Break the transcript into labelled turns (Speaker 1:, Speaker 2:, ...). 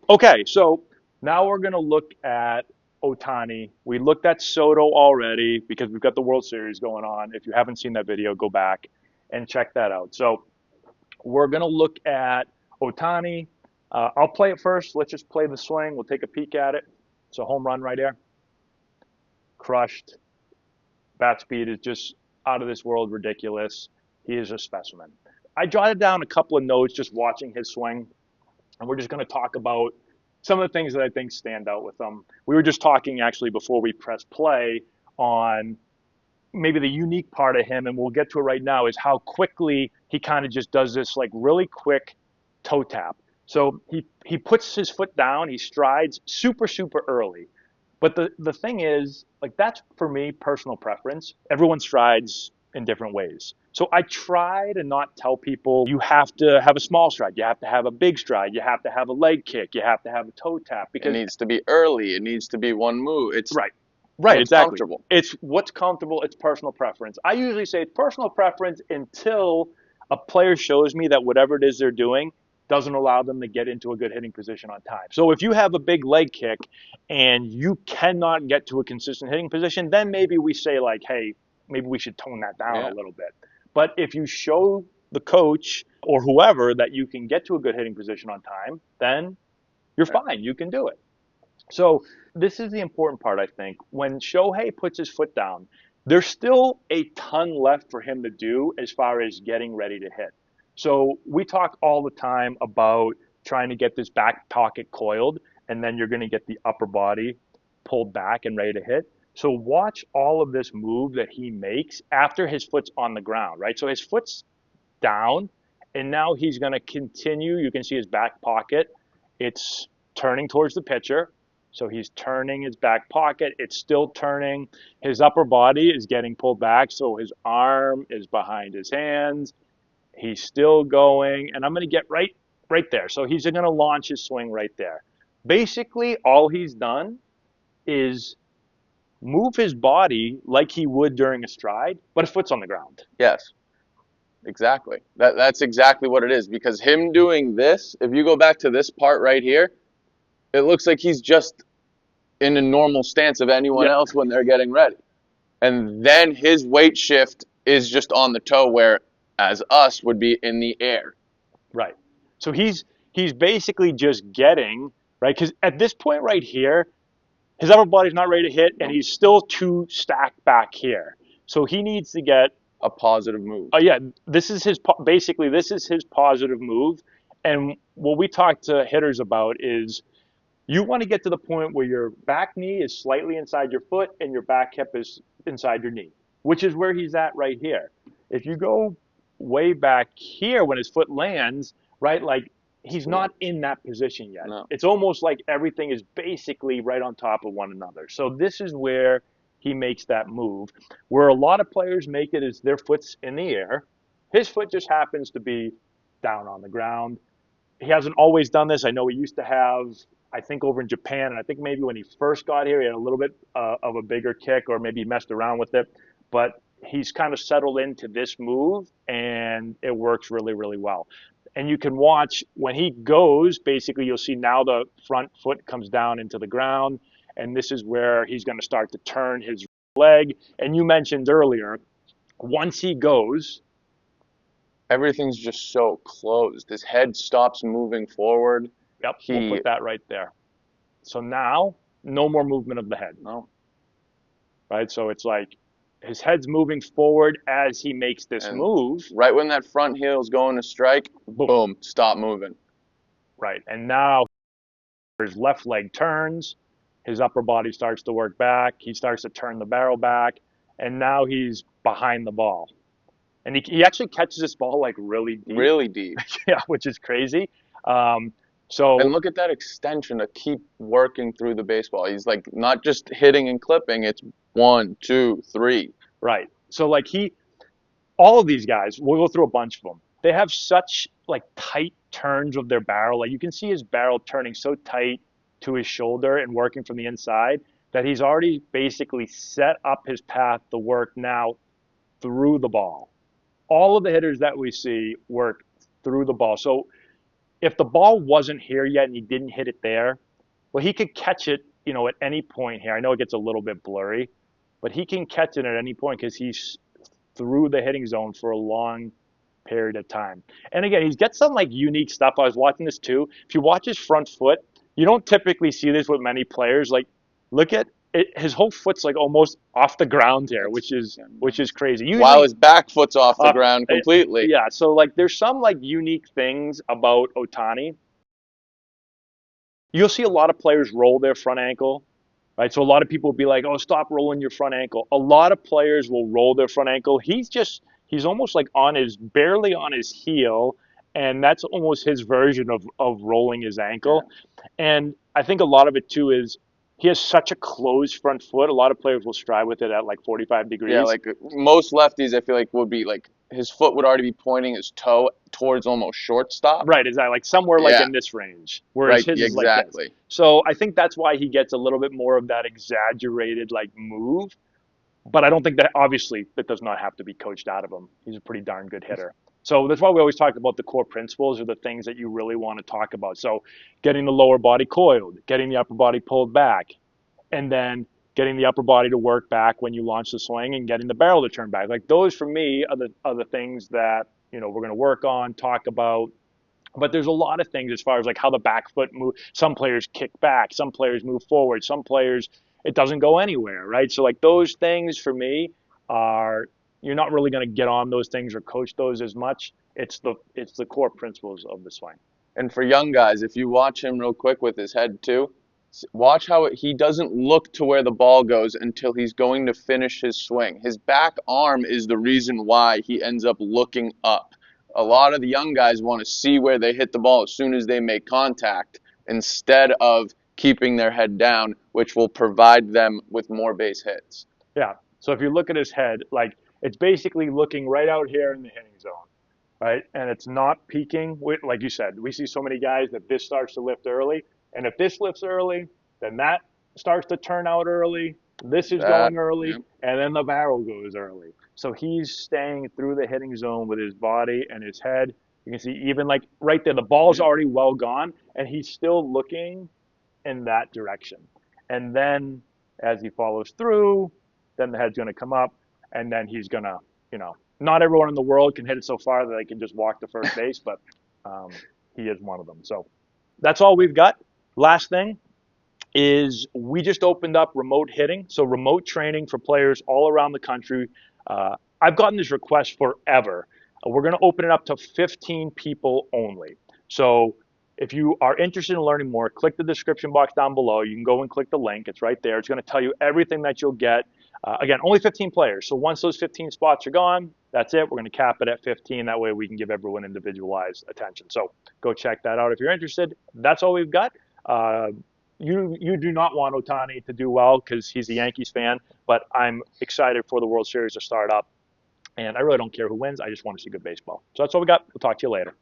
Speaker 1: Okay, so now we're going to look at Otani. We looked at Soto already because we've got the World Series going on. If you haven't seen that video, go back and check that out. So we're going to look at Otani. I'll play it first. Let's just play the swing. We'll take a peek at it. It's a home run right here. Crushed. Bat speed is just out of this world ridiculous. He is a specimen. I jotted down a couple of notes just watching his swing, and we're just going to talk about some of the things that I think stand out with him. We were just talking actually before we press play on maybe the unique part of him, and we'll get to it right now, is how quickly he kind of just does this like really quick toe tap. So he puts his foot down, he strides super early. But the thing is, like that's for me personal preference. Everyone strides in different ways. So I try to not tell people you have to have a small stride, you have to have a big stride, you have to have a leg kick, you have to have a toe tap
Speaker 2: It
Speaker 1: because
Speaker 2: needs to be early. It needs to be one move. It's
Speaker 1: right. Right,
Speaker 2: what's
Speaker 1: exactly.
Speaker 2: comfortable.
Speaker 1: It's what's comfortable, it's personal preference. I usually say it's personal preference until a player shows me that whatever it is they're doing doesn't allow them to get into a good hitting position on time. So if you have a big leg kick and you cannot get to a consistent hitting position, then maybe we say like, hey, maybe we should tone that down a
Speaker 2: Yeah.
Speaker 1: little bit. But if you show the coach or whoever that you can get to a good hitting position on time, then you're
Speaker 2: Right.
Speaker 1: fine. You can do it. So this is the important part, I think. When Shohei puts his foot down, there's still a ton left for him to do as far as getting ready to hit. So we talk all the time about trying to get this back pocket coiled, and then you're going to get the upper body pulled back and ready to hit. So watch all of this move that he makes after his foot's on the ground, right? So his foot's down, and now he's going to continue. You can see his back pocket. It's turning towards the pitcher. So he's turning his back pocket. It's still turning. His upper body is getting pulled back. So his arm is behind his hands. He's still going. And I'm going to get right there. So he's going to launch his swing right there. Basically, all he's done is move his body like he would during a stride, but his foot's on the ground.
Speaker 2: Yes. Exactly. That's exactly what it is. Because him doing this, if you go back to this part right here, it looks like he's just in a normal stance of anyone
Speaker 1: Yeah,
Speaker 2: else when they're getting ready. And then his weight shift is just on the toe, where as us would be in the air.
Speaker 1: right. So he's basically just getting right because at this point right here, his upper body's not ready to hit, and
Speaker 2: Nope.
Speaker 1: he's still too stacked back here. So he needs to get.
Speaker 2: A positive move.
Speaker 1: Oh yeah, this is his basically this is his positive move, and what we talk to hitters about is you want to get to the point where your back knee is slightly inside your foot and your back hip is inside your knee, which is where he's at right here. If you go way back here when his foot lands, right, like he's not in that position yet.
Speaker 2: No.
Speaker 1: It's almost like everything is basically right on top of one another. So this is where he makes that move. Where a lot of players make it is their foot's in the air. His foot just happens to be down on the ground. He hasn't always done this. I know he used to have, I think, over in Japan, and I think maybe when he first got here, he had a little bit of a bigger kick, or maybe he messed around with it. But he's kind of settled into this move, and it works really well. And you can watch when he goes, basically, you'll see now the front foot comes down into the ground, and this is where he's going to start to turn his leg. And you mentioned earlier, once he goes,
Speaker 2: Everything's just so closed. His head stops moving forward.
Speaker 1: yep, we'll
Speaker 2: He,
Speaker 1: put that right there. So now, no more movement of the head.
Speaker 2: no.
Speaker 1: Right? So it's like his head's moving forward as he makes this
Speaker 2: And
Speaker 1: move.
Speaker 2: right when that front heel's going to strike,
Speaker 1: Boom.
Speaker 2: boom, stop moving.
Speaker 1: Right. And now his left leg turns, his upper body starts to work back, he starts to turn the barrel back, and now he's behind the ball. And he actually catches this ball like really deep,
Speaker 2: Really deep.
Speaker 1: yeah, which is crazy.
Speaker 2: And
Speaker 1: So,
Speaker 2: look at that extension to keep working through the baseball. He's like not just hitting and clipping, it's one, two, three.
Speaker 1: right. So, like, all of these guys, we'll go through a bunch of them. They have such like tight turns of their barrel. Like you can see his barrel turning so tight to his shoulder and working from the inside that he's already basically set up his path to work now through the ball. All of the hitters that we see work through the ball. So if the ball wasn't here yet and he didn't hit it there, well, he could catch it, at any point here. I know it gets a little bit blurry, but he can catch it at any point because he's through the hitting zone for a long period of time. And again, he's got some like unique stuff. I was watching this too. If you watch his front foot, you don't typically see this with many players. Like, look at it, his whole foot's like almost off the ground here, which is crazy.
Speaker 2: While
Speaker 1: Usually,
Speaker 2: his back foot's off the
Speaker 1: uh,
Speaker 2: ground
Speaker 1: it,
Speaker 2: completely.
Speaker 1: yeah. So like, there's some like unique things about Ohtani. You'll see a lot of players roll their front ankle, right? So a lot of people will be like, "Oh, stop rolling your front ankle." A lot of players will roll their front ankle. He's almost like barely on his heel, and that's almost his version of rolling his
Speaker 2: Yeah.
Speaker 1: ankle. And I think a lot of it too is he has such a closed front foot. A lot of players will strive with it at like 45
Speaker 2: Yeah,
Speaker 1: degrees.
Speaker 2: like most lefties, I feel like would be like his foot would already be pointing his toe towards almost shortstop.
Speaker 1: Right, is that like somewhere like
Speaker 2: Yeah,
Speaker 1: in this range, whereas
Speaker 2: right,
Speaker 1: his is like this.
Speaker 2: exactly.
Speaker 1: So I think that's why he gets a little bit more of that exaggerated like move. But I don't think that obviously that does not have to be coached out of him. He's a pretty darn good hitter. So that's why we always talk about the core principles or the things that you really want to talk about. So getting the lower body coiled, getting the upper body pulled back, and then getting the upper body to work back when you launch the swing and getting the barrel to turn back. Like those for me are the things that, we're going to work on, talk about. But there's a lot of things as far as like how the back foot move. Some players kick back, some players move forward, some players it doesn't go anywhere, right? So like those things for me are you're not really going to get on those things or coach those as much. It's the core principles of the swing.
Speaker 2: And for young guys, if you watch him real quick with his head too, watch how he doesn't look to where the ball goes until he's going to finish his swing. His back arm is the reason why he ends up looking up. A lot of the young guys want to see where they hit the ball as soon as they make contact instead of keeping their head down, which will provide them with more base hits.
Speaker 1: Yeah. So if you look at his head, like it's basically looking right out here in the hitting zone, right? And it's not peaking. Like you said, we see so many guys that this starts to lift early. And if this lifts early, then that starts to turn out early. This is
Speaker 2: That,
Speaker 1: going early,
Speaker 2: yep.
Speaker 1: and then the barrel goes early. So he's staying through the hitting zone with his body and his head. You can see even like right there, the ball's
Speaker 2: Yep.
Speaker 1: already well gone, and he's still looking in that direction. And then as he follows through, then the head's going to come up, and then he's going to, not everyone in the world can hit it so far that they can just walk to first base, but um, he is one of them. So that's all we've got. Last thing is we just opened up remote hitting, so remote training for players all around the country. I've gotten this request forever. We're going to open it up to 15 people only. So if you are interested in learning more, click the description box down below. You can go and click the link. It's right there. It's going to tell you everything that you'll get. Again, only 15 players. So once those 15 spots are gone, that's it. We're going to cap it at 15. That way we can give everyone individualized attention. So go check that out if you're interested. That's all we've got. Uh, you do not want Ohtani to do well because he's a Yankees fan, but I'm excited for the World Series to start up. And I really don't care who wins. I just want to see good baseball. So that's all we got. We'll talk to you later.